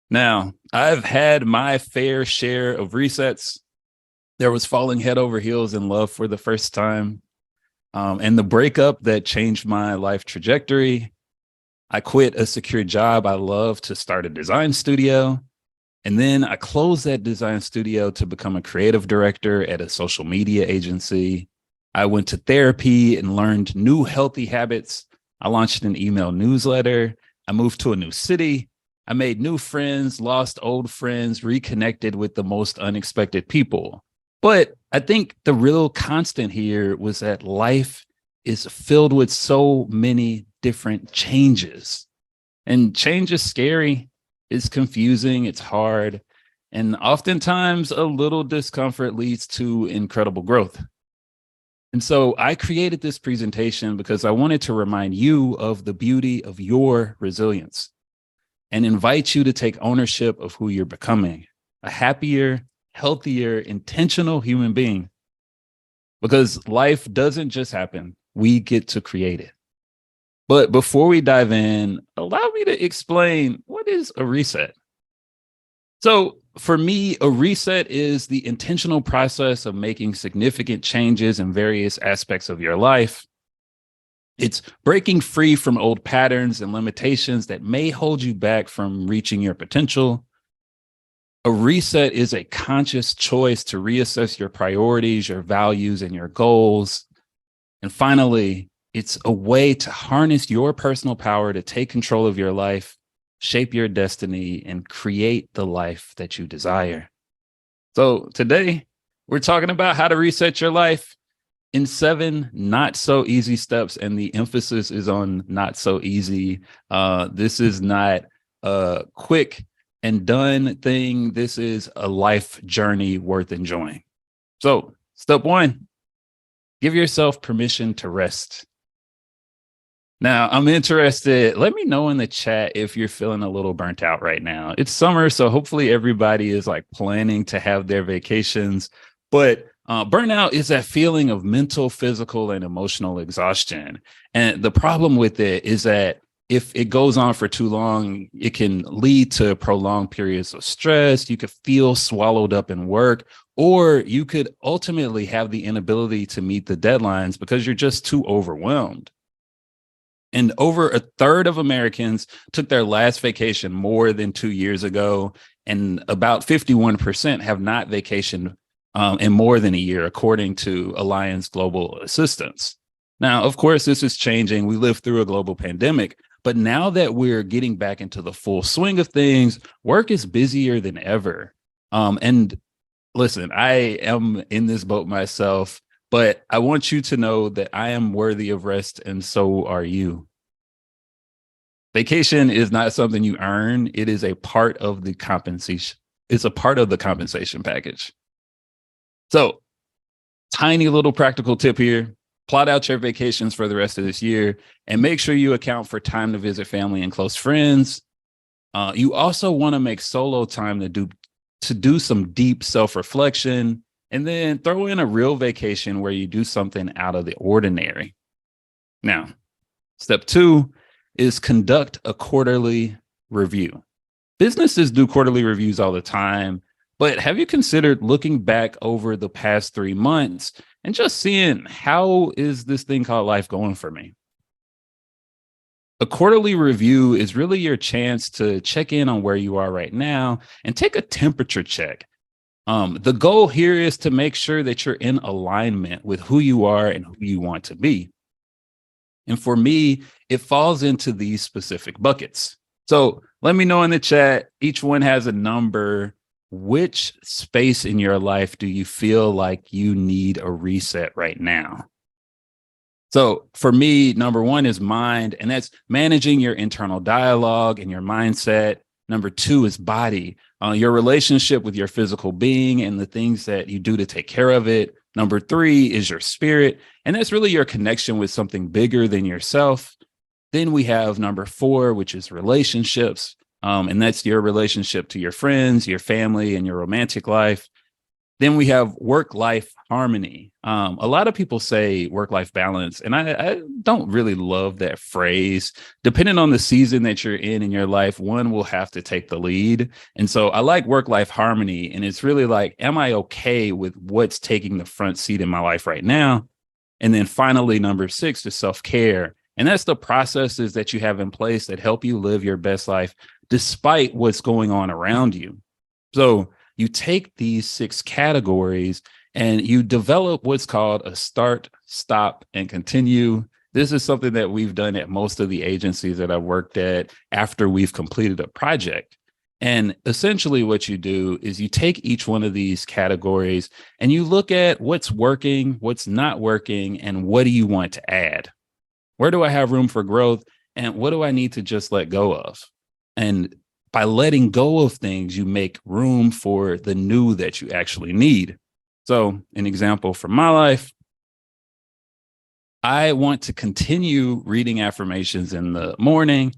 Now, I've had my fair share of resets. There was falling head over heels in love for the first time, and the breakup that changed my life trajectory. I quit a secure job I love to start a design studio. And then I closed that design studio to become a creative director at a social media agency. I went to therapy and learned new healthy habits. I launched an email newsletter. I moved to a new city. I made new friends, lost old friends, reconnected with the most unexpected people. But I think the real constant here was that life is filled with so many different changes. And change is scary, it's confusing, it's hard. And oftentimes, a little discomfort leads to incredible growth. And so I created this presentation because I wanted to remind you of the beauty of your resilience and invite you to take ownership of who you're becoming, a happier, healthier, intentional human being. Because life doesn't just happen, we get to create it. But before we dive in, allow me to explain what is a reset. So, for me, a reset is the intentional process of making significant changes in various aspects of your life. It's breaking free from old patterns and limitations that may hold you back from reaching your potential. A reset is a conscious choice to reassess your priorities, your values, and your goals. And finally, it's a way to harness your personal power to take control of your life, shape your destiny, and create the life that you desire. So today, we're talking about how to reset your life in 7 not so easy steps. And the emphasis is on not so easy. This is not a quick and done thing. This is a life journey worth enjoying. So, step 1, give yourself permission to rest. Now, I'm interested. Let me know in the chat if you're feeling a little burnt out right now. It's summer, so hopefully everybody is like planning to have their vacations. But burnout is that feeling of mental, physical, and emotional exhaustion. And the problem with it is that if it goes on for too long, it can lead to prolonged periods of stress. You could feel swallowed up in work, or you could ultimately have the inability to meet the deadlines because you're just too overwhelmed. And over a third of Americans took their last vacation more than 2 years ago. And about 51% have not vacationed in more than a year, according to Alliance Global Assistance. Now, of course, this is changing. We lived through a global pandemic. But now that we're getting back into the full swing of things, work is busier than ever. And listen, I am in this boat myself. But I want you to know that I am worthy of rest, and so are you. Vacation is not something you earn. It is a part of the compensation. It's a part of the compensation package. So, tiny little practical tip here. Plot out your vacations for the rest of this year and make sure you account for time to visit family and close friends. You also want to make solo time to do some deep self-reflection, and then throw in a real vacation where you do something out of the ordinary. Now, step 2 is conduct a quarterly review. Businesses do quarterly reviews all the time, but have you considered looking back over the past 3 months and just seeing how is this thing called life going for me? A quarterly review is really your chance to check in on where you are right now and take a temperature check. The goal here is to make sure that you're in alignment with who you are and who you want to be. And for me, it falls into these specific buckets. So let me know in the chat. Each one has a number. Which space in your life do you feel like you need a reset right now? So for me, number 1 is mind, and that's managing your internal dialogue and your mindset. Number 2 is body, your relationship with your physical being and the things that you do to take care of it. Number 3 is your spirit, and that's really your connection with something bigger than yourself. Then we have number 4, which is relationships, and that's your relationship to your friends, your family, and your romantic life. Then we have work-life harmony. A lot of people say work-life balance, and I don't really love that phrase. Depending on the season that you're in your life, one will have to take the lead. And so I like work-life harmony, and it's really like, am I okay with what's taking the front seat in my life right now? And then finally, number 6 is self-care. And that's the processes that you have in place that help you live your best life despite what's going on around you. So you take these 6 categories and you develop what's called a start, stop, and continue. This is something that we've done at most of the agencies that I've worked at after we've completed a project. And essentially what you do is you take each one of these categories and you look at what's working, what's not working, and what do you want to add? Where do I have room for growth? And what do I need to just let go of? And by letting go of things, you make room for the new that you actually need. So, an example from my life, I want to continue reading affirmations in the morning.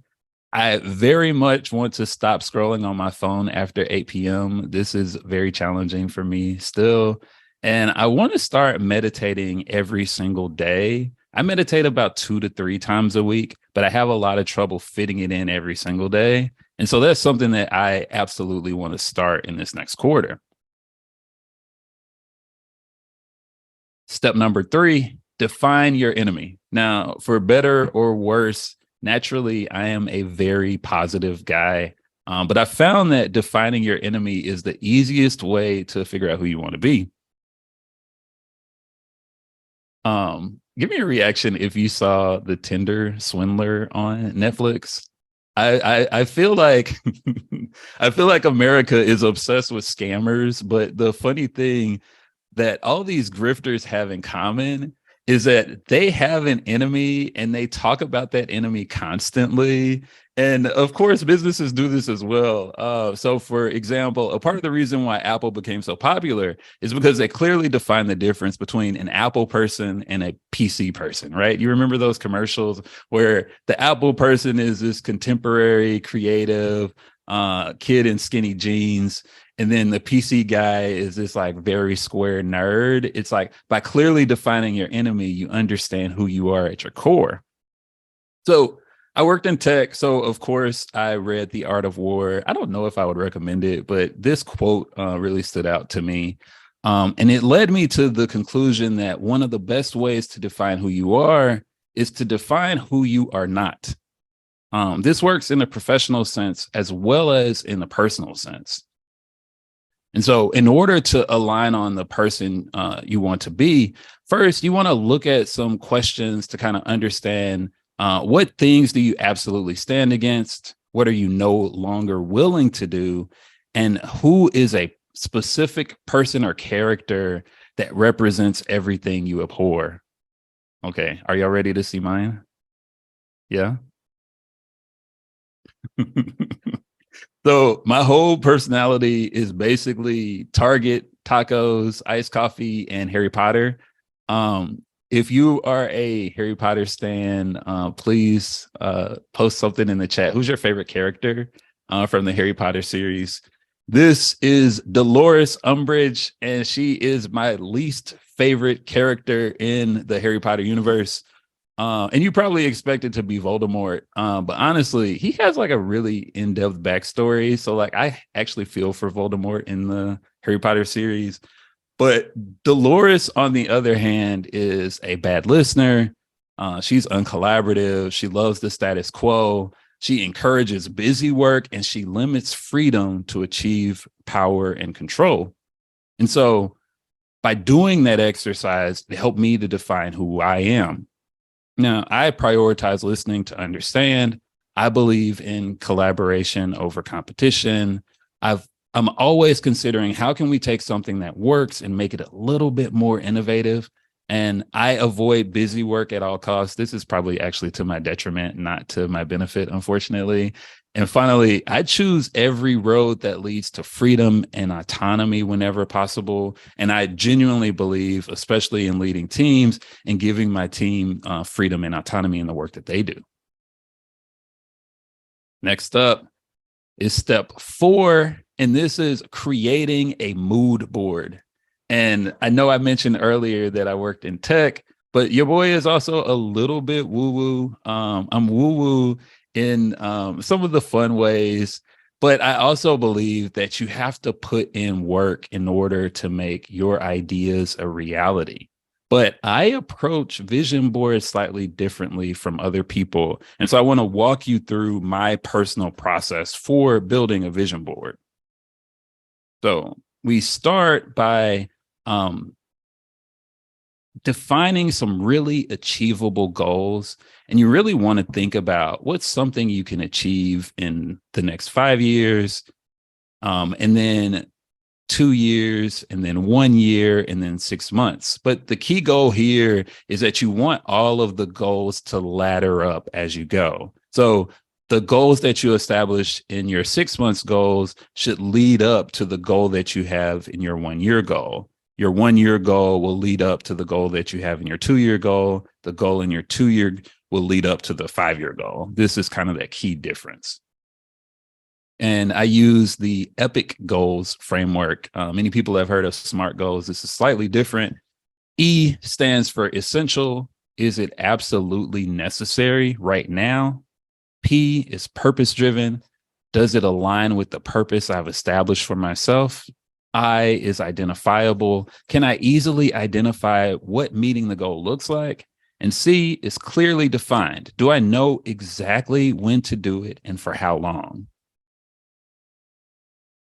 I very much want to stop scrolling on my phone after 8 p.m. This is very challenging for me still. And I want to start meditating every single day. I meditate about 2 to 3 times a week, but I have a lot of trouble fitting it in every single day. And so that's something that I absolutely want to start in this next quarter. Step number 3, define your enemy. Now, for better or worse, naturally, I am a very positive guy, but I found that defining your enemy is the easiest way to figure out who you want to be. Give me a reaction if you saw The Tinder Swindler on Netflix. I feel like I feel like America is obsessed with scammers, but the funny thing that all these grifters have in common is that they have an enemy and they talk about that enemy constantly. And of course, businesses do this as well. So, for example, a part of the reason why Apple became so popular is because they clearly define the difference between an Apple person and a PC person, right? You remember those commercials where the Apple person is this contemporary, creative kid in skinny jeans, and then the PC guy is this like very square nerd. It's like by clearly defining your enemy, you understand who you are at your core. So I worked in tech. So of course I read The Art of War. I don't know if I would recommend it, but this quote really stood out to me. And it led me to the conclusion that one of the best ways to define who you are is to define who you are not. This works in a professional sense as well as in a personal sense. And so in order to align on the person you want to be, first, you want to look at some questions to kind of understand what things do you absolutely stand against? What are you no longer willing to do? And who is a specific person or character that represents everything you abhor? Okay. Are y'all ready to see mine? Yeah. So my whole personality is basically Target, tacos, iced coffee, and Harry Potter. If you are a Harry Potter stan, please post something in the chat. Who's your favorite character from the Harry Potter series? This is Dolores Umbridge, and she is my least favorite character in the Harry Potter universe. And you probably expect it to be Voldemort. But honestly, he has like a really in-depth backstory. So like I actually feel for Voldemort in the Harry Potter series. But Dolores, on the other hand, is a bad listener. She's uncollaborative. She loves the status quo. She encourages busy work and she limits freedom to achieve power and control. And so by doing that exercise, it helped me to define who I am. Now, I prioritize listening to understand. I believe in collaboration over competition. I'm always considering how can we take something that works and make it a little bit more innovative. And I avoid busy work at all costs. This is probably actually to my detriment, not to my benefit, unfortunately. And finally, I choose every road that leads to freedom and autonomy whenever possible. And I genuinely believe, especially in leading teams, in giving my team freedom and autonomy in the work that they do. Next up is step 4, and this is creating a mood board. And I know I mentioned earlier that I worked in tech, but your boy is also a little bit woo woo. I'm woo woo in some of the fun ways, but I also believe that you have to put in work in order to make your ideas a reality. But I approach vision boards slightly differently from other people. And so I want to walk you through my personal process for building a vision board. So we start by um, defining some really achievable goals. And you really want to think about what's something you can achieve in the next 5 years, and then 2 years, and then 1 year, and then 6 months. But the key goal here is that you want all of the goals to ladder up as you go. So the goals that you establish in your 6 months goals should lead up to the goal that you have in your 1 year goal. Your 1 year goal will lead up to the goal that you have in your 2 year goal. The goal in your 2 year will lead up to the 5 year goal. This is kind of that key difference. And I use the EPIC goals framework. Many people have heard of SMART goals. This is slightly different. E stands for essential. Is it absolutely necessary right now? P is purpose driven. Does it align with the purpose I've established for myself? I is identifiable. Can I easily identify what meeting the goal looks like? And C is clearly defined. Do I know exactly when to do it and for how long?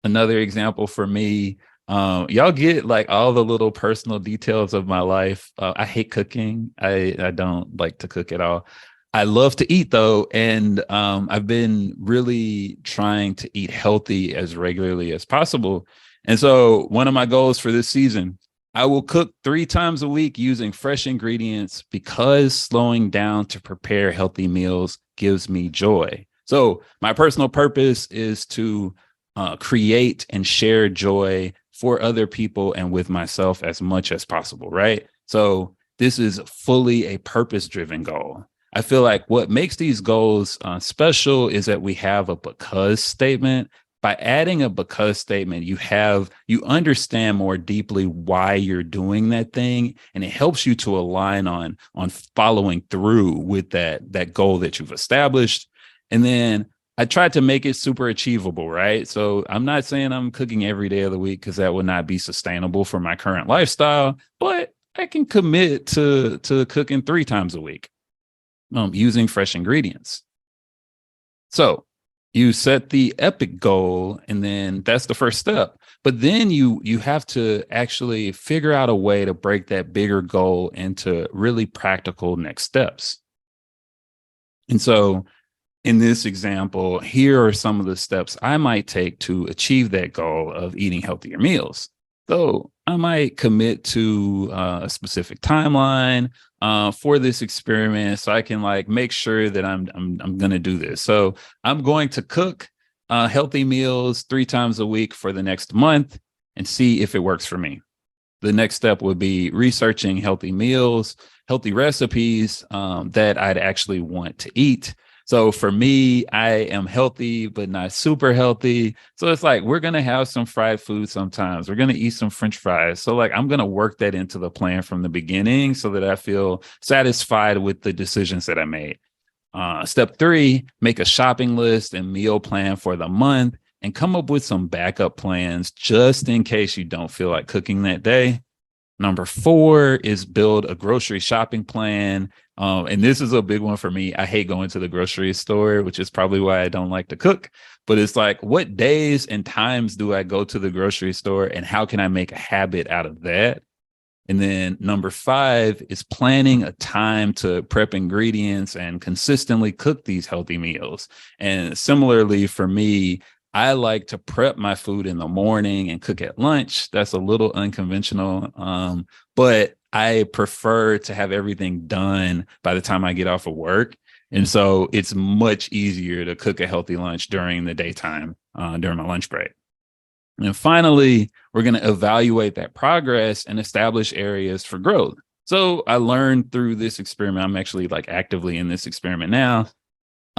Another example for me, y'all get like all the little personal details of my life. I hate cooking. I don't like to cook at all. I love to eat though, and I've been really trying to eat healthy as regularly as possible. And so one of my goals for this season, I will cook 3 times a week using fresh ingredients because slowing down to prepare healthy meals gives me joy. So my personal purpose is to create and share joy for other people and with myself as much as possible, right? So this is fully a purpose-driven goal. I feel like what makes these goals special is that we have a because statement. By adding a because statement, you understand more deeply why you're doing that thing, and it helps you to align on following through with that goal that you've established. And then I tried to make it super achievable, right? So I'm not saying I'm cooking every day of the week because that would not be sustainable for my current lifestyle, but I can commit to cooking 3 times a week using fresh ingredients. So you set the epic goal, and then that's the first step. But then you have to actually figure out a way to break that bigger goal into really practical next steps. And so in this example, here are some of the steps I might take to achieve that goal of eating healthier meals. So I might commit to a specific timeline for this experiment, so I can like make sure that I'm going to do this. So I'm going to cook healthy meals 3 times a week for the next month and see if it works for me. The next step would be researching healthy meals, healthy recipes that I'd actually want to eat. So for me, I am healthy, but not super healthy. So it's like, we're going to have some fried food sometimes. We're going to eat some French fries. So like, I'm going to work that into the plan from the beginning so that I feel satisfied with the decisions that I made. Step 3, make a shopping list and meal plan for the month and come up with some backup plans just in case you don't feel like cooking that day. Number 4 is build a grocery shopping plan. And this is a big one for me. I hate going to the grocery store, which is probably why I don't like to cook. But it's like, what days and times do I go to the grocery store, and how can I make a habit out of that? And then number 5 is planning a time to prep ingredients and consistently cook these healthy meals. And similarly for me, I like to prep my food in the morning and cook at lunch. That's a little unconventional, but I prefer to have everything done by the time I get off of work. And so it's much easier to cook a healthy lunch during the daytime, during my lunch break. And finally, we're going to evaluate that progress and establish areas for growth. So I learned through this experiment, I'm actually like actively in this experiment now.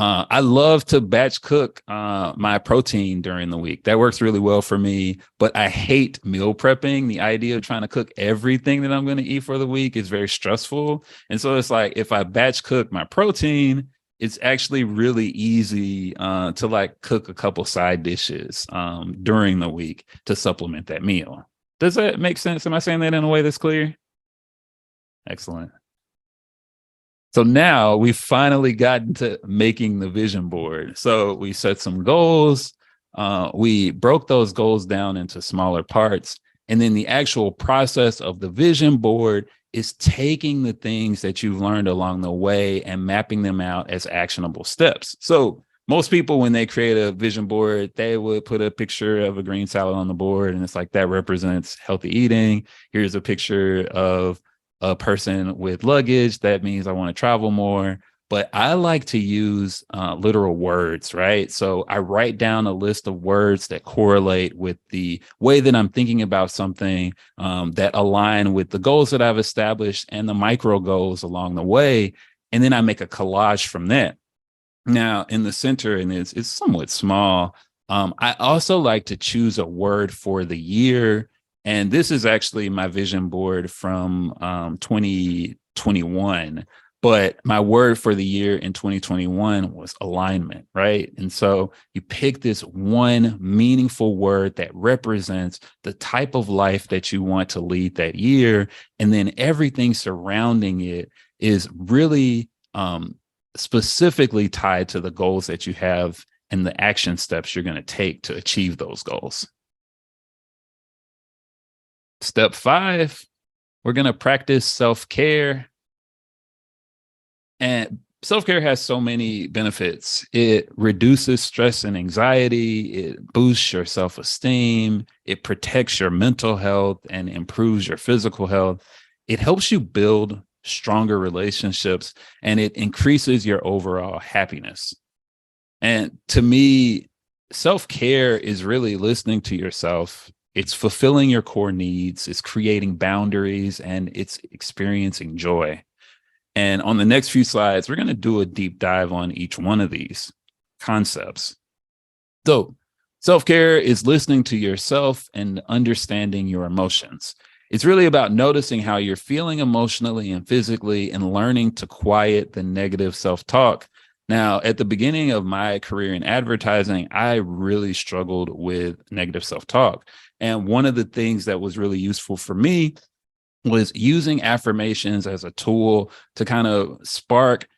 I love to batch cook my protein during the week. That works really well for me, but I hate meal prepping. The idea of trying to cook everything that I'm going to eat for the week is very stressful. And so it's like if I batch cook my protein, it's actually really easy to like cook a couple side dishes during the week to supplement that meal. Does that make sense? Am I saying that in a way that's clear? Excellent. So now we've finally gotten to making the vision board. So we set some goals. We broke those goals down into smaller parts. And then the actual process of the vision board is taking the things that you've learned along the way and mapping them out as actionable steps. So most people, when they create a vision board, they would put a picture of a green salad on the board. And it's like that represents healthy eating. Here's a picture of a person with luggage. That means I want to travel more. But I like to use literal words, right? So I write down a list of words that correlate with the way that I'm thinking about something, that align with the goals that I've established and the micro goals along the way. And then I make a collage from that. Now, in the center, and it's somewhat small, I also like to choose a word for the year. And this is actually my vision board from 2021. But my word for the year in 2021 was alignment, right? And so you pick this one meaningful word that represents the type of life that you want to lead that year. And then everything surrounding it is really specifically tied to the goals that you have and the action steps you're going to take to achieve those goals. Step 5, we're going to practice self-care. And self-care has so many benefits. It reduces stress and anxiety. It boosts your self-esteem. It protects your mental health and improves your physical health. It helps you build stronger relationships, and it increases your overall happiness. And to me, self-care is really listening to yourself. It's fulfilling your core needs. It's creating boundaries, and it's experiencing joy. And on the next few slides, we're going to do a deep dive on each one of these concepts. So self-care is listening to yourself and understanding your emotions. It's really about noticing how you're feeling emotionally and physically and learning to quiet the negative self-talk. Now, at the beginning of my career in advertising, I really struggled with negative self-talk. And one of the things that was really useful for me was using affirmations as a tool to kind of spark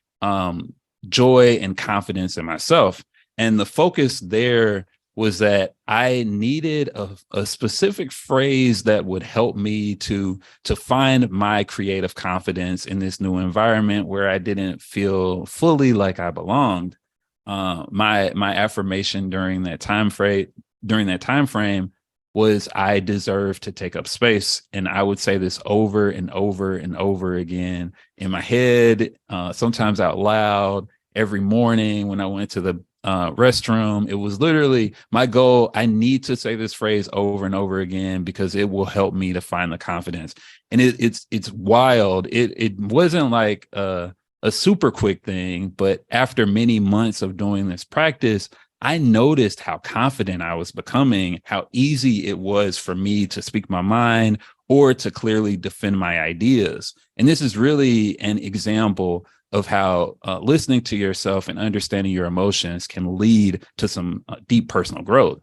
joy and confidence in myself. And the focus there was that I needed a specific phrase that would help me to find my creative confidence in this new environment where I didn't feel fully like I belonged. My affirmation during that time frame was I deserve to take up space. And I would say this over and over and over again in my head, sometimes out loud, every morning when I went to the restroom. It was literally my goal. I need to say this phrase over and over again because it will help me to find the confidence. And it's wild. It wasn't like a super quick thing, but after many months of doing this practice, I noticed how confident I was becoming, how easy it was for me to speak my mind or to clearly defend my ideas. And this is really an example of how listening to yourself and understanding your emotions can lead to some deep personal growth.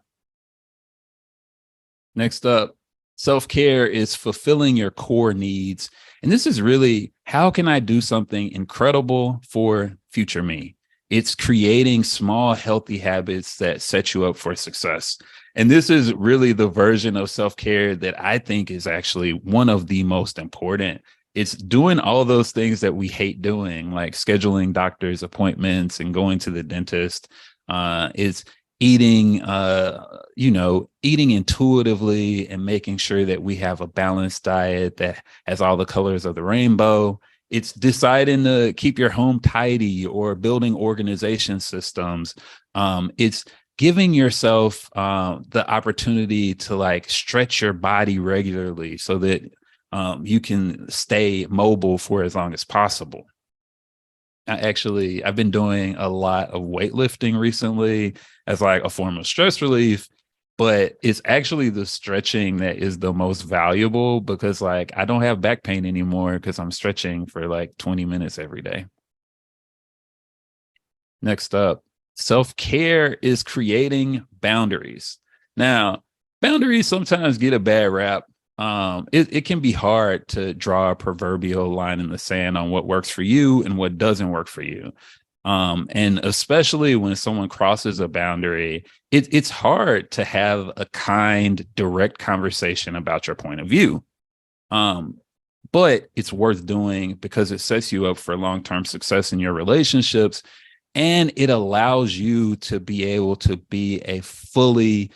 Next up, self-care is fulfilling your core needs. And this is really, how can I do something incredible for future me? It's creating small, healthy habits that set you up for success. And this is really the version of self-care that I think is actually one of the most important. It's doing all those things that we hate doing, like scheduling doctor's appointments and going to the dentist. It's eating, eating intuitively and making sure that we have a balanced diet that has all the colors of the rainbow. It's deciding to keep your home tidy or building organization systems. It's giving yourself the opportunity to like stretch your body regularly so that you can stay mobile for as long as possible. I've been doing a lot of weightlifting recently as like a form of stress relief, but it's actually the stretching that is the most valuable because like I don't have back pain anymore because I'm stretching for like 20 minutes every day. Next up, self-care is creating boundaries. Now, boundaries sometimes get a bad rap. It can be hard to draw a proverbial line in the sand on what works for you and what doesn't work for you. And especially when someone crosses a boundary, it's hard to have a kind, direct conversation about your point of view. Um, but it's worth doing because it sets you up for long-term success in your relationships, and it allows you to be able to be a fully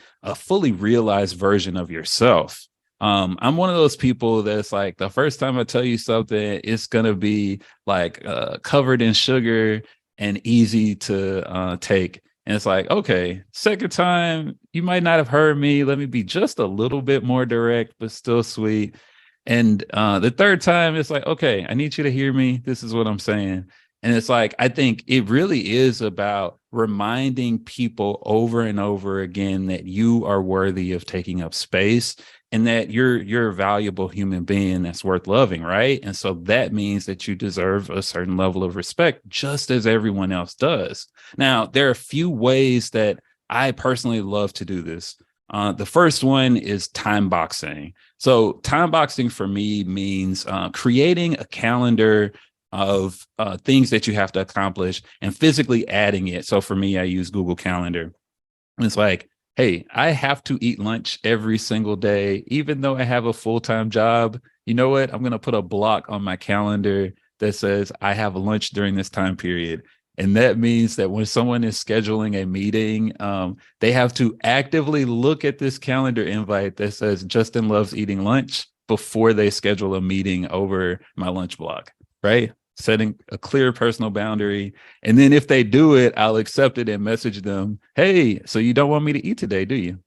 realized version of yourself. I'm one of those people that's like the first time I tell you something, it's gonna be like covered in sugar and easy to take. And it's like, okay, second time, you might not have heard me. Let me be just a little bit more direct, but still sweet. And the third time, it's like, okay, I need you to hear me. This is what I'm saying. And it's like, I think it really is about reminding people over and over again that you are worthy of taking up space and that you're a valuable human being that's worth loving, right? And so that means that you deserve a certain level of respect, just as everyone else does. Now, there are a few ways that I personally love to do this. The first one is time boxing. So, time boxing for me means creating a calendar of things that you have to accomplish and physically adding it. So, for me, I use Google Calendar. It's like, hey, I have to eat lunch every single day, even though I have a full time job. You know what? I'm going to put a block on my calendar that says I have lunch during this time period. And that means that when someone is scheduling a meeting, they have to actively look at this calendar invite that says Justin loves eating lunch before they schedule a meeting over my lunch block, right? Setting a clear personal boundary. And then if they do it, I'll accept it and message them, hey, so you don't want me to eat today, do you?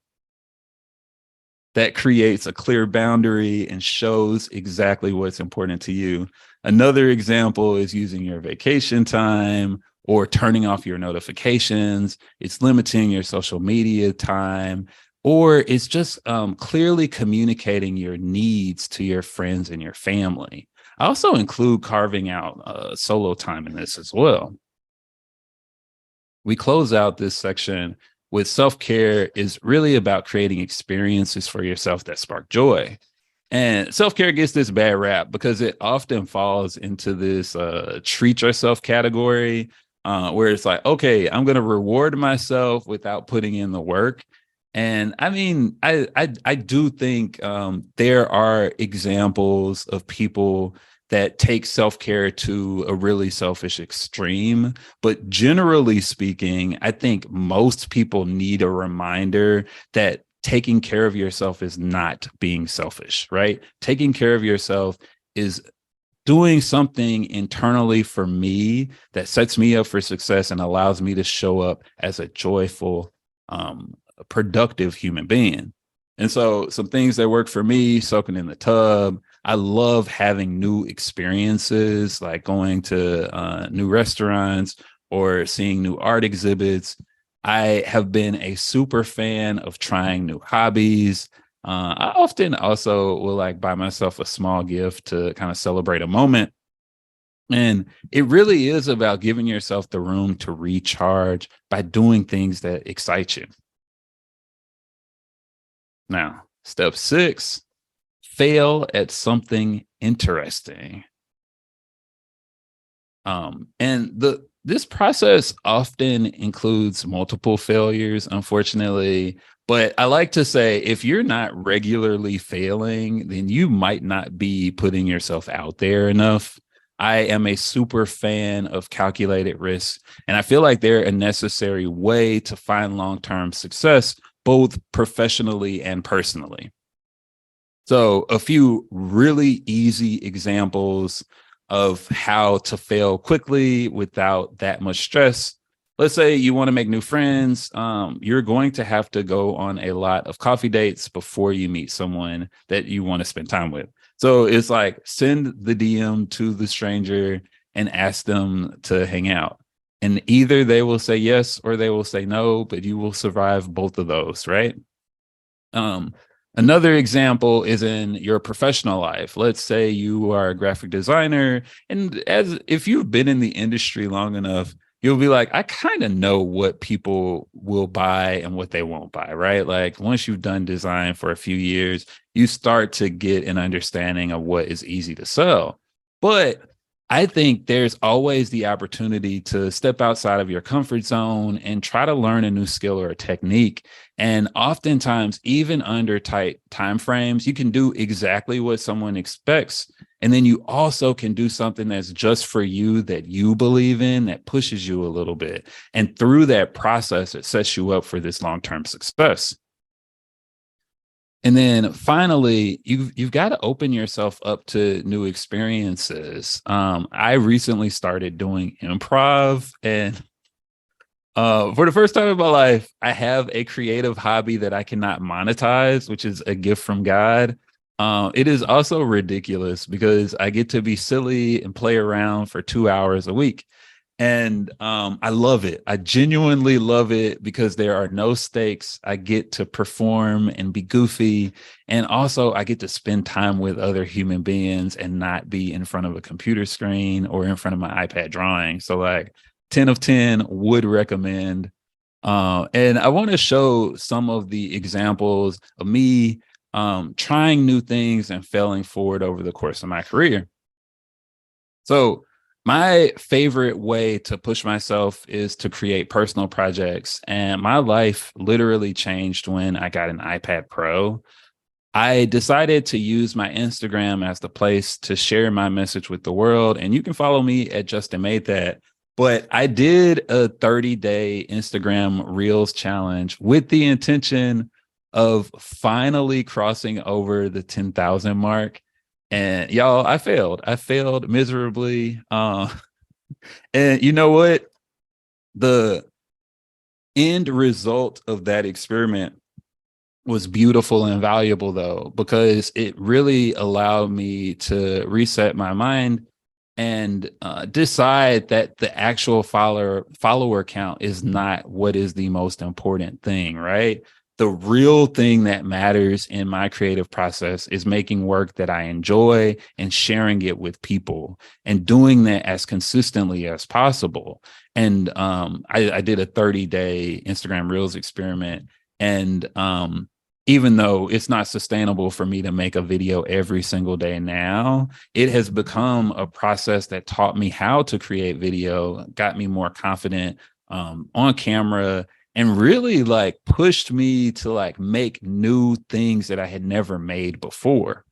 That creates a clear boundary and shows exactly what's important to you. Another example is using your vacation time or turning off your notifications. It's limiting your social media time, or it's just clearly communicating your needs to your friends and your family. I also include carving out solo time in this as well. We close out this section with self-care is really about creating experiences for yourself that spark joy. And self-care gets this bad rap because it often falls into this treat yourself category where it's like, okay, I'm going to reward myself without putting in the work. And I mean, I do think there are examples of people that take self-care to a really selfish extreme. But generally speaking, I think most people need a reminder that taking care of yourself is not being selfish, right? Taking care of yourself is doing something internally for me that sets me up for success and allows me to show up as a joyful, productive human being. And so some things that work for me, soaking in the tub. I love having new experiences like going to new restaurants or seeing new art exhibits. I have been a super fan of trying new hobbies. I often also will like buy myself a small gift to kind of celebrate a moment. And it really is about giving yourself the room to recharge by doing things that excite you. Now, step 6, fail at something interesting. And this process often includes multiple failures, unfortunately. But I like to say if you're not regularly failing, then you might not be putting yourself out there enough. I am a super fan of calculated risks, and I feel like they're a necessary way to find long-term success, both professionally and personally. So, a few really easy examples of how to fail quickly without that much stress. Let's say you want to make new friends. You're going to have to go on a lot of coffee dates before you meet someone that you want to spend time with. So it's like send the DM to the stranger and ask them to hang out. And either they will say yes or they will say no, but you will survive both of those, right? Um, Another example is in your professional life. Let's say you are a graphic designer, and as if you've been in the industry long enough, you'll be like, I kind of know what people will buy and what they won't buy, right? Like once you've done design for a few years, you start to get an understanding of what is easy to sell. But I think there's always the opportunity to step outside of your comfort zone and try to learn a new skill or a technique. And oftentimes, even under tight time frames, you can do exactly what someone expects. And then you also can do something that's just for you, that you believe in, that pushes you a little bit. And through that process, it sets you up for this long-term success. And then finally, you've got to open yourself up to new experiences. I recently started doing improv, and for the first time in my life, I have a creative hobby that I cannot monetize, which is a gift from God. It is also ridiculous because I get to be silly and play around for 2 hours a week. And I love it. I genuinely love it because there are no stakes. I get to perform and be goofy. And also, I get to spend time with other human beings and not be in front of a computer screen or in front of my iPad drawing. So, like, 10 of 10 would recommend. And I want to show some of the examples of me trying new things and failing forward over the course of my career. So, my favorite way to push myself is to create personal projects. And my life literally changed when I got an iPad Pro. I decided to use my Instagram as the place to share my message with the world. And you can follow me at Justin Made That. But I did a 30-day Instagram Reels challenge with the intention of finally crossing over the 10,000 mark. And y'all, I failed. I failed miserably. And you know what? The end result of that experiment was beautiful and valuable, though, because it really allowed me to reset my mind and decide that the actual follower count is not what is the most important thing, right? The real thing that matters in my creative process is making work that I enjoy and sharing it with people and doing that as consistently as possible. And I did a 30-day Instagram Reels experiment. And even though it's not sustainable for me to make a video every single day now, it has become a process that taught me how to create video, got me more confident on camera, and really like pushed me to like make new things that I had never made before.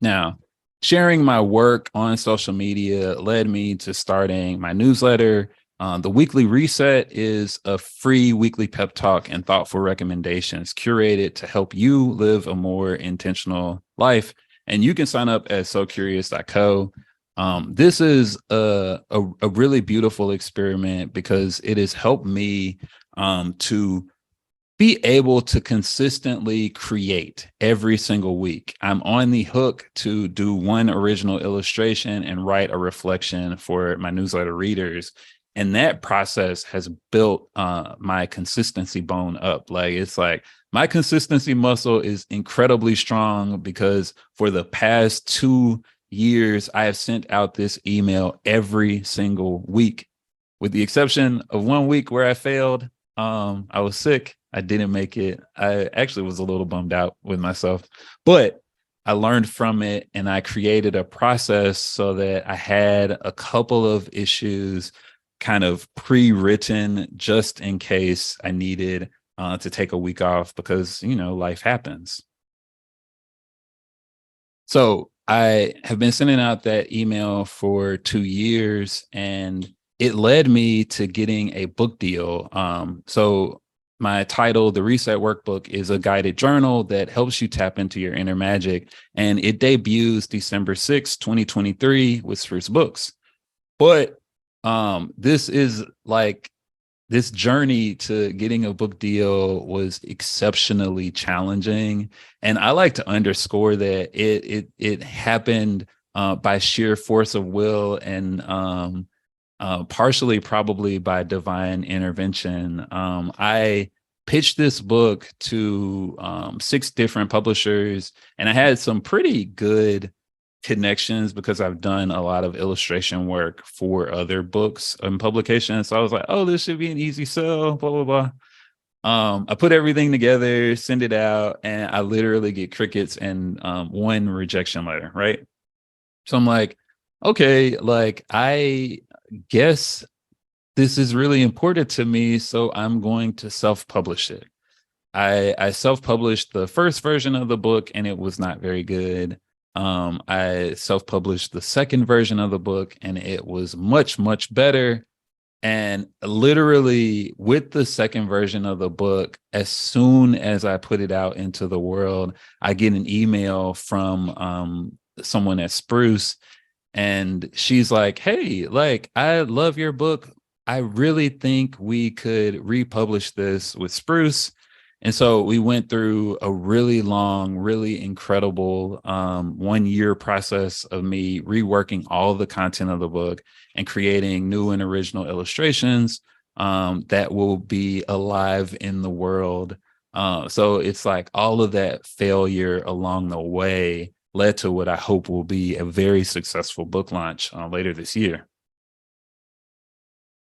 Now, sharing my work on social media led me to starting my newsletter. The Weekly Reset is a free weekly pep talk and thoughtful recommendations curated to help you live a more intentional life. And you can sign up at socurious.co. This is a really beautiful experiment because it has helped me to be able to consistently create every single week. I'm on the hook to do one original illustration and write a reflection for my newsletter readers. And that process has built my consistency bone up. Like, it's like my consistency muscle is incredibly strong because for the past 2 years, I have sent out this email every single week, with the exception of 1 week where I failed. I was sick. I didn't make it. I actually was a little bummed out with myself, but I learned from it and I created a process so that I had a couple of issues kind of pre-written just in case I needed to take a week off because, you know, life happens. So I have been sending out that email for 2 years, and it led me to getting a book deal. So my title, The Reset Workbook, is a guided journal that helps you tap into your inner magic. And it debuts December 6th, 2023 with Spruce Books. But this is like, this journey to getting a book deal was exceptionally challenging. And I like to underscore that it happened by sheer force of will and partially probably by divine intervention. I pitched this book to 6 different publishers, and I had some pretty good connections because I've done a lot of illustration work for other books and publications. So I was like, oh, this should be an easy sell, blah, blah, blah. I put everything together, send it out, and I literally get crickets and 1 rejection letter, right? So I'm like, okay, like I guess this is really important to me, so I'm going to self-publish it. I self-published the first version of the book and it was not very good. I self-published the second version of the book and it was much, much better. And literally with the second version of the book, as soon as I put it out into the world, I get an email from someone at Spruce, and she's like, hey, like, I love your book. I really think we could republish this with Spruce. And so we went through a really long, really incredible 1-year process of me reworking all the content of the book and creating new and original illustrations that will be alive in the world. So it's like all of that failure along the way led to what I hope will be a very successful book launch later this year.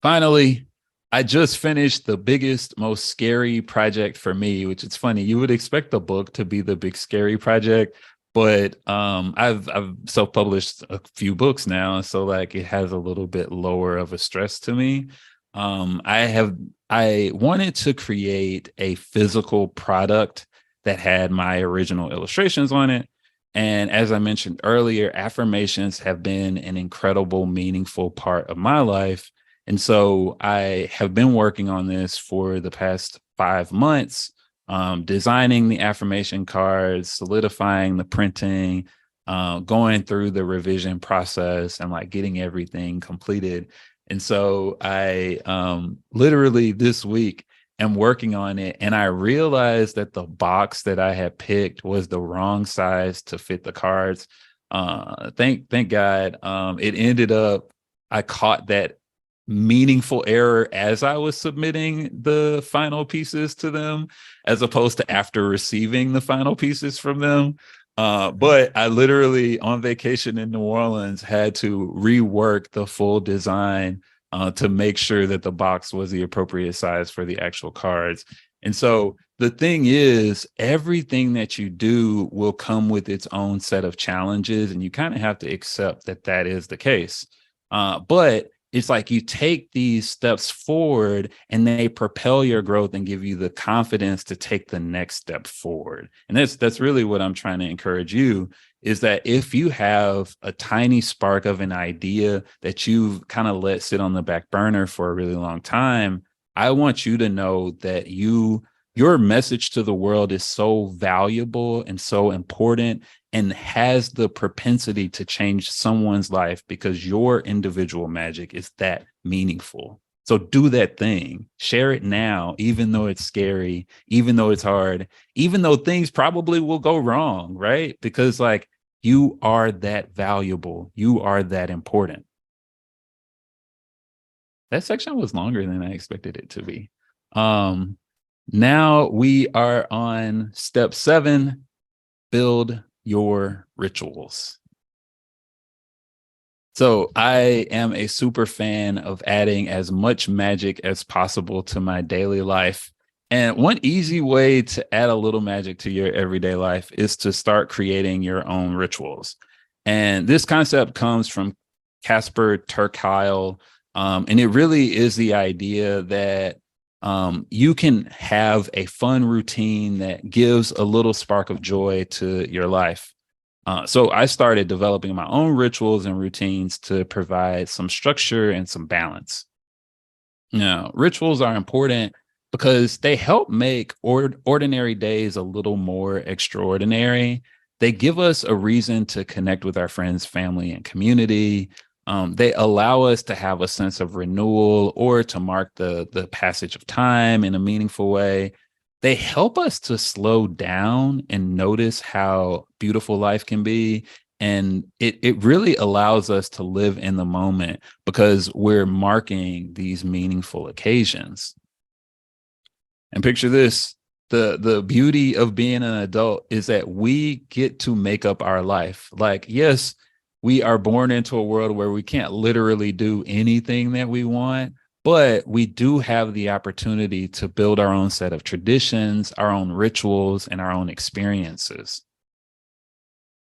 Finally, I just finished the biggest, most scary project for me, which is funny. You would expect the book to be the big scary project, but I've self-published a few books now, so like it has a little bit lower of a stress to me. I wanted to create a physical product that had my original illustrations on it. And as I mentioned earlier, affirmations have been an incredible, meaningful part of my life. And so I have been working on this for the past 5 months, designing the affirmation cards, solidifying the printing, going through the revision process and like getting everything completed. And so I literally this week am working on it. And I realized that the box that I had picked was the wrong size to fit the cards. Thank God. It ended up, I caught that meaningful error as I was submitting the final pieces to them, as opposed to after receiving the final pieces from them. But I literally on vacation in New Orleans had to rework the full design to make sure that the box was the appropriate size for the actual cards. And so the thing is, everything that you do will come with its own set of challenges, and you kind of have to accept that that is the case. But it's like you take these steps forward and they propel your growth and give you the confidence to take the next step forward. And that's really what I'm trying to encourage you, is that if you have a tiny spark of an idea that you've kind of let sit on the back burner for a really long time, I want you to know that your message to the world is so valuable and so important and has the propensity to change someone's life because your individual magic is that meaningful. So do that thing, share it now, even though it's scary, even though it's hard, even though things probably will go wrong, right? Because like you are that valuable, you are that important. That section was longer than I expected it to be. Now we are on step 7, build your rituals. So I am a super fan of adding as much magic as possible to my daily life. And one easy way to add a little magic to your everyday life is to start creating your own rituals. And this concept comes from Casper ter Kuile. And it really is the idea that you can have a fun routine that gives a little spark of joy to your life. So I started developing my own rituals and routines to provide some structure and some balance. Now, rituals are important because they help make ordinary days a little more extraordinary. They give us a reason to connect with our friends, family, and community. They allow us to have a sense of renewal or to mark the passage of time in a meaningful way. They help us to slow down and notice how beautiful life can be. And it really allows us to live in the moment because we're marking these meaningful occasions. And picture this, the beauty of being an adult is that we get to make up our life. Like, yes, we are born into a world where we can't literally do anything that we want, but we do have the opportunity to build our own set of traditions, our own rituals, and our own experiences.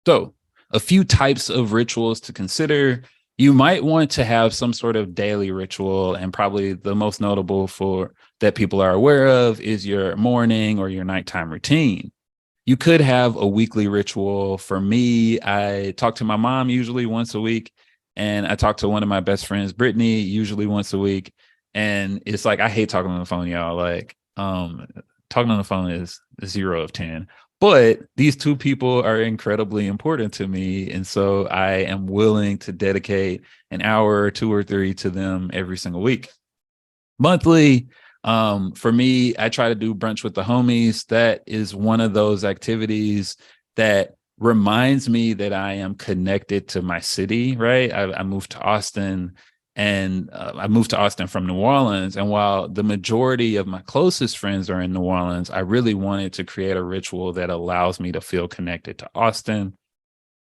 So, a few types of rituals to consider. You might want to have some sort of daily ritual, and probably the most notable for that people are aware of is your morning or your nighttime routine. You could have a weekly ritual. For me, I talk to my mom usually once a week, and I talk to one of my best friends, Brittany, usually once a week. And it's like, I hate talking on the phone, y'all. Like, talking on the phone is 0 of 10. But these two people are incredibly important to me. And so I am willing to dedicate an hour or 2 or 3 to them every single week. Monthly, for me, I try to do brunch with the homies. That is one of those activities that reminds me that I am connected to my city, right? I moved to Austin, and I moved to Austin from New Orleans. And while the majority of my closest friends are in New Orleans, I really wanted to create a ritual that allows me to feel connected to Austin. And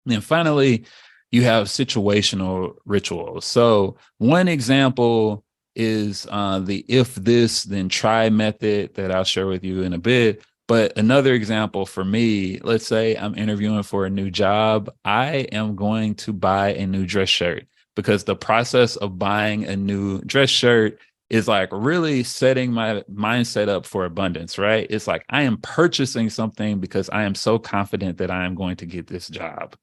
then finally, you have situational rituals. So one example is the if this, then try method that I'll share with you in a bit. But another example for me, let's say I'm interviewing for a new job. I am going to buy a new dress shirt, because the process of buying a new dress shirt is like really setting my mindset up for abundance, right? It's like I am purchasing something because I am so confident that I am going to get this job.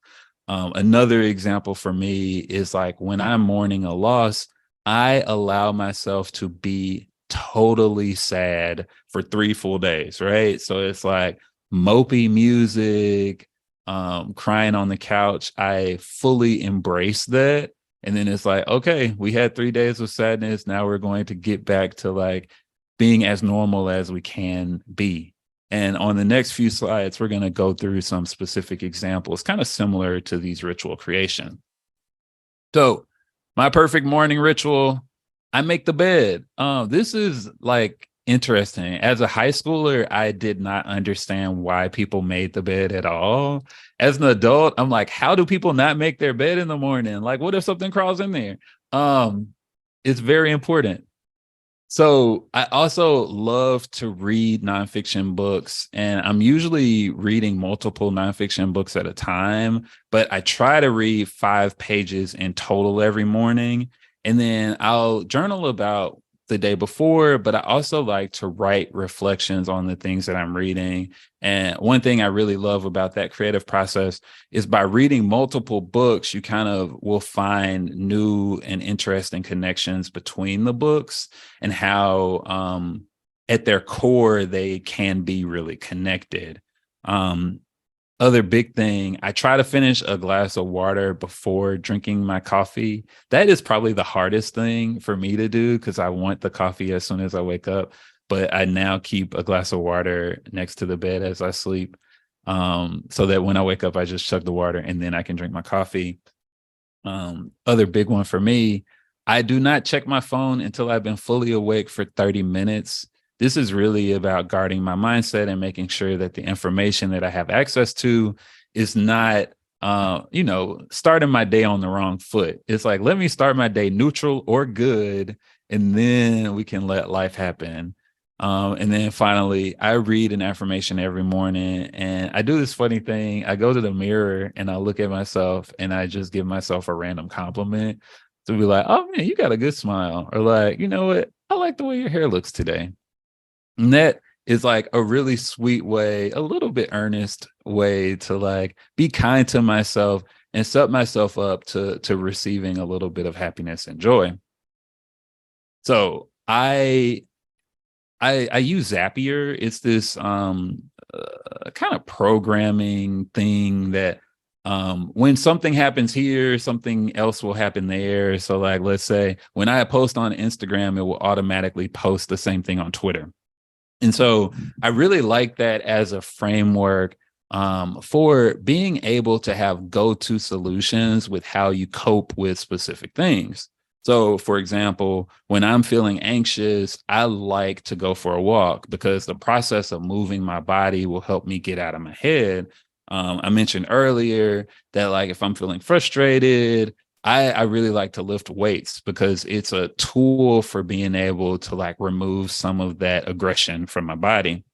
Another example for me is like when I'm mourning a loss, I allow myself to be totally sad for 3 full days, right? So it's like mopey music, crying on the couch. I fully embrace that. And then it's like, okay, we had 3 days of sadness. Now we're going to get back to like being as normal as we can be. And on the next few slides, we're going to go through some specific examples, kind of similar to these ritual creation. So my perfect morning ritual, I make the bed. This is like interesting. As a high schooler, I did not understand why people made the bed at all. As an adult, I'm like, how do people not make their bed in the morning? Like, what if something crawls in there? It's very important. So I also love to read nonfiction books, and I'm usually reading multiple nonfiction books at a time, but I try to read 5 pages in total every morning. And then I'll journal about the day before, but I also like to write reflections on the things that I'm reading. And one thing I really love about that creative process is by reading multiple books, you kind of will find new and interesting connections between the books and how at their core, they can be really connected. Other big thing, I try to finish a glass of water before drinking my coffee. That is probably the hardest thing for me to do because I want the coffee as soon as I wake up. But I now keep a glass of water next to the bed as I sleep, so that when I wake up, I just chug the water and then I can drink my coffee. Other big one for me, I do not check my phone until I've been fully awake for 30 minutes. This is really about guarding my mindset and making sure that the information that I have access to is not, starting my day on the wrong foot. It's like, let me start my day neutral or good, and then we can let life happen. And then finally, I read an affirmation every morning, and I do this funny thing. I go to the mirror and I look at myself and I just give myself a random compliment to be like, oh man, you got a good smile. Or like, you know what? I like the way your hair looks today. And that is like a really sweet way, a little bit earnest way to like be kind to myself and set myself up to receiving a little bit of happiness and joy. So I use Zapier. It's this kind of programming thing that when something happens here, something else will happen there. So like, let's say when I post on Instagram, it will automatically post the same thing on Twitter. And so I really like that as a framework for being able to have go-to solutions with how you cope with specific things. So, for example, when I'm feeling anxious, I like to go for a walk because the process of moving my body will help me get out of my head. I mentioned earlier that, like, if I'm feeling frustrated, I really like to lift weights because it's a tool for being able to like remove some of that aggression from my body.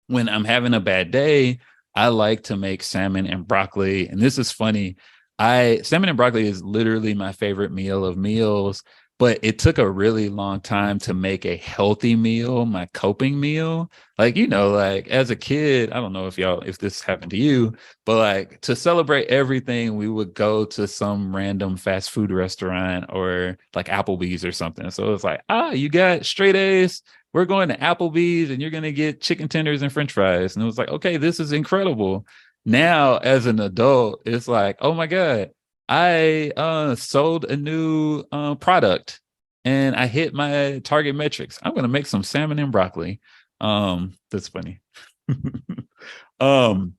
When I'm having a bad day, I like to make salmon and broccoli. And this is funny. Salmon and broccoli is literally my favorite meal of meals, but it took a really long time to make a healthy meal, my coping meal. Like, like as a kid, I don't know if this happened to you, but like to celebrate everything, we would go to some random fast food restaurant or like Applebee's or something. So it's like, you got straight A's, we're going to Applebee's and you're going to get chicken tenders and French fries. And it was like, okay, this is incredible. Now, as an adult, it's like, oh my God, I sold a new product and I hit my target metrics. I'm going to make some salmon and broccoli. That's funny. um,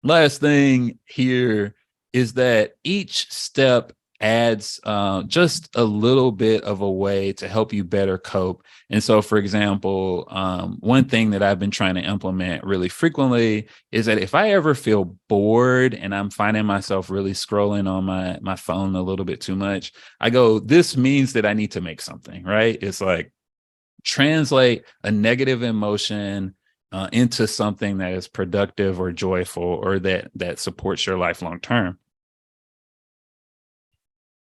Last thing here is that each step adds just a little bit of a way to help you better cope. And so, for example, one thing that I've been trying to implement really frequently is that if I ever feel bored and I'm finding myself really scrolling on my phone a little bit too much, I go, this means that I need to make something, right? It's like translate a negative emotion into something that is productive or joyful or that supports your life long term.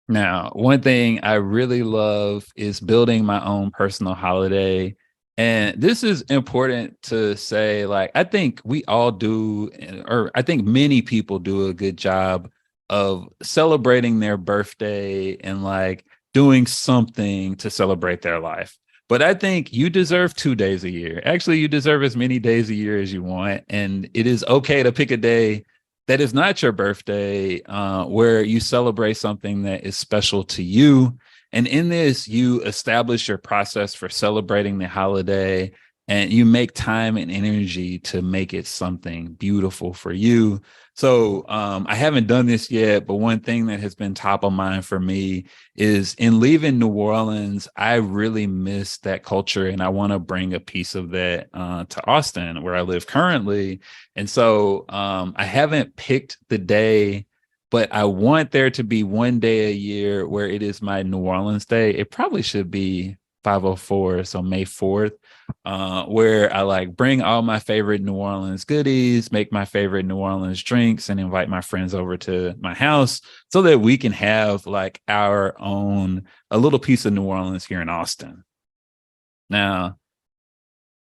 Now, one thing I really love is building my own personal holiday. And this is important to say, like, I think we all do, or I think many people do a good job of celebrating their birthday and like doing something to celebrate their life. But I think you deserve 2 days a year. Actually, you deserve as many days a year as you want. And it is okay to pick a day that is not your birthday, where you celebrate something that is special to you. And in this, you establish your process for celebrating the holiday and you make time and energy to make it something beautiful for you. So I haven't done this yet, but one thing that has been top of mind for me is in leaving New Orleans, I really miss that culture and I want to bring a piece of that to Austin, where I live currently. And so I haven't picked the day, but I want there to be one day a year where it is my New Orleans day. It probably should be 504, so May 4th, where I like bring all my favorite New Orleans goodies, make my favorite New Orleans drinks, and invite my friends over to my house so that we can have like our own, a little piece of New Orleans here in Austin. Now,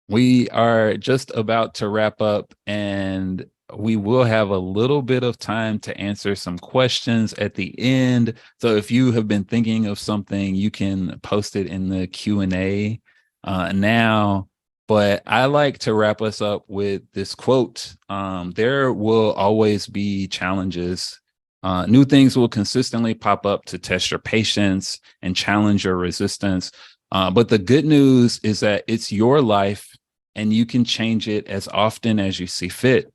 we are just about to wrap up and we will have a little bit of time to answer some questions at the end. So if you have been thinking of something, you can post it in the Q&A now. But I like to wrap us up with this quote. There will always be challenges. New things will consistently pop up to test your patience and challenge your resistance. But the good news is that it's your life and you can change it as often as you see fit.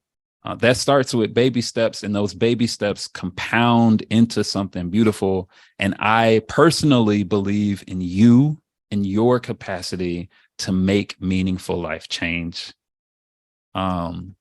That starts with baby steps, and those baby steps compound into something beautiful. And I personally believe in you and your capacity to make meaningful life change. Y'all,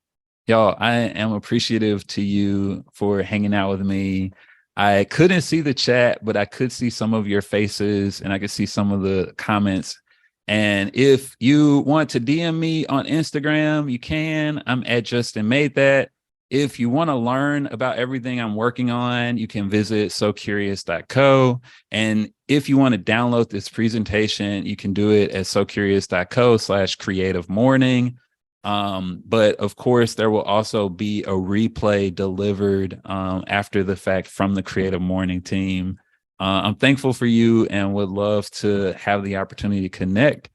I am appreciative to you for hanging out with me. I couldn't see the chat, but I could see some of your faces and I could see some of the comments. And if you want to DM me on Instagram, you can. I'm at Justin Made That. If you want to learn about everything I'm working on, you can visit socurious.co. And if you want to download this presentation, you can do it at socurious.co/creative morning. But of course, there will also be a replay delivered after the fact from the Creative Morning team. I'm thankful for you and would love to have the opportunity to connect.